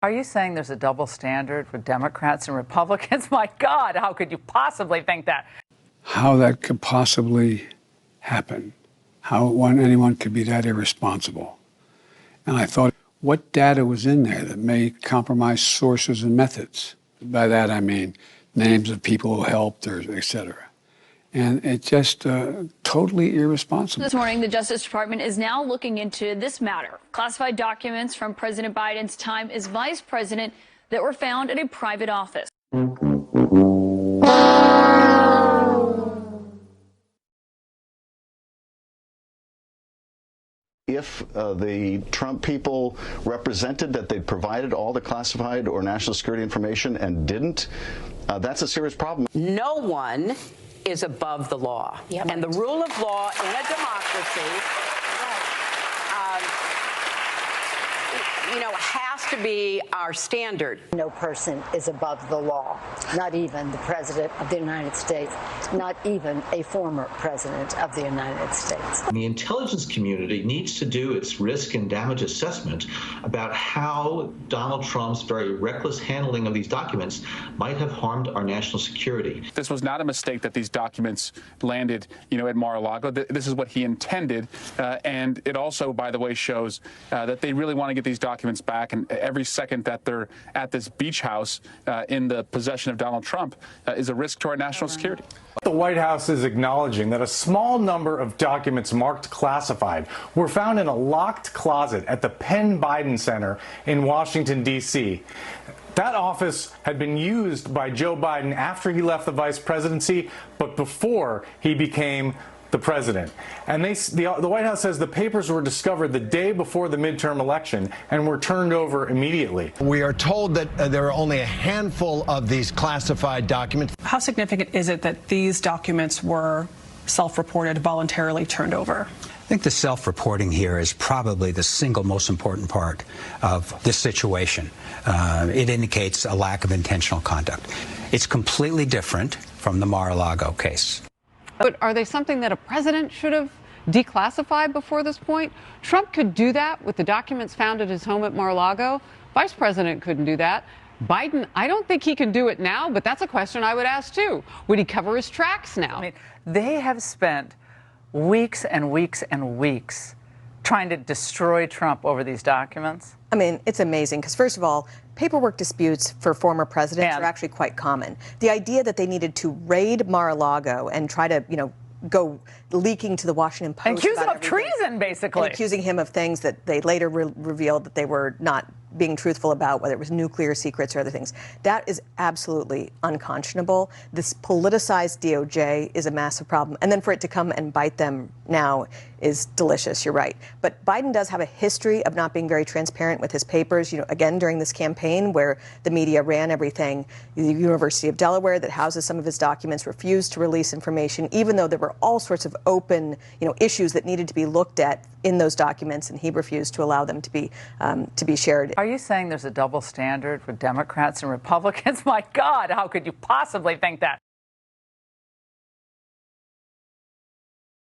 Are you saying there's a double standard for Democrats and Republicans? My God, how could you possibly think that? How that could possibly happen, how anyone could be that irresponsible. And I thought, what data was in there that may compromise sources and methods? By that I mean names of people who helped, or et cetera. And it's just totally irresponsible. This morning, the Justice Department is now looking into this matter. Classified documents from President Biden's time as vice president that were found in a private office. If the Trump people represented that they provided all the classified or national security information and didn't, that's a serious problem. No one is above the law. Yep. And the rule of law in a democracy, has to be our standard. No person is above the law, not even the President of the United States, not even a former President of the United States. The intelligence community needs to do its risk and damage assessment about how Donald Trump's very reckless handling of these documents might have harmed our national security. This was not a mistake that these documents landed, at Mar-a-Lago. This is what he intended, and it also, by the way, shows that they really want to get these documents back, and every second that they're at this beach house in the possession of Donald Trump is a risk to our national security. The White House is acknowledging that a small number of documents marked classified were found in a locked closet at the Penn Biden Center in Washington, D.C. That office had been used by Joe Biden after he left the vice presidency, but before he became the president. And the White House says the papers were discovered the day before the midterm election and were turned over immediately. We are told that there are only a handful of these classified documents. How significant is it that these documents were self-reported, voluntarily turned over? I think the self-reporting here is probably the single most important part of this situation. It indicates a lack of intentional conduct. It's completely different from the Mar-a-Lago case. But are they something that a president should have declassified before this point? Trump could do that with the documents found at his home at Mar-a-Lago. Vice President couldn't do that. Biden, I don't think he can do it now, but that's a question I would ask too. Would he cover his tracks now? I mean, they have spent weeks and weeks and weeks trying to destroy Trump over these documents. I mean, it's amazing because, first of all, paperwork disputes for former presidents are actually quite common. The idea that they needed to raid Mar-a-Lago and try to, go leaking to the Washington Post. And accuse him of treason, basically. And accusing him of things that they later revealed that they were not being truthful about, whether it was nuclear secrets or other things. That is absolutely unconscionable. This politicized DOJ is a massive problem. And then for it to come and bite them now is delicious, you're right. But Biden does have a history of not being very transparent with his papers. Again, during this campaign where the media ran everything, the University of Delaware that houses some of his documents refused to release information, even though there were all sorts of open, issues that needed to be looked at in those documents, and he refused to allow them to be shared. Are you saying there's a double standard for Democrats and Republicans? My God, how could you possibly think that?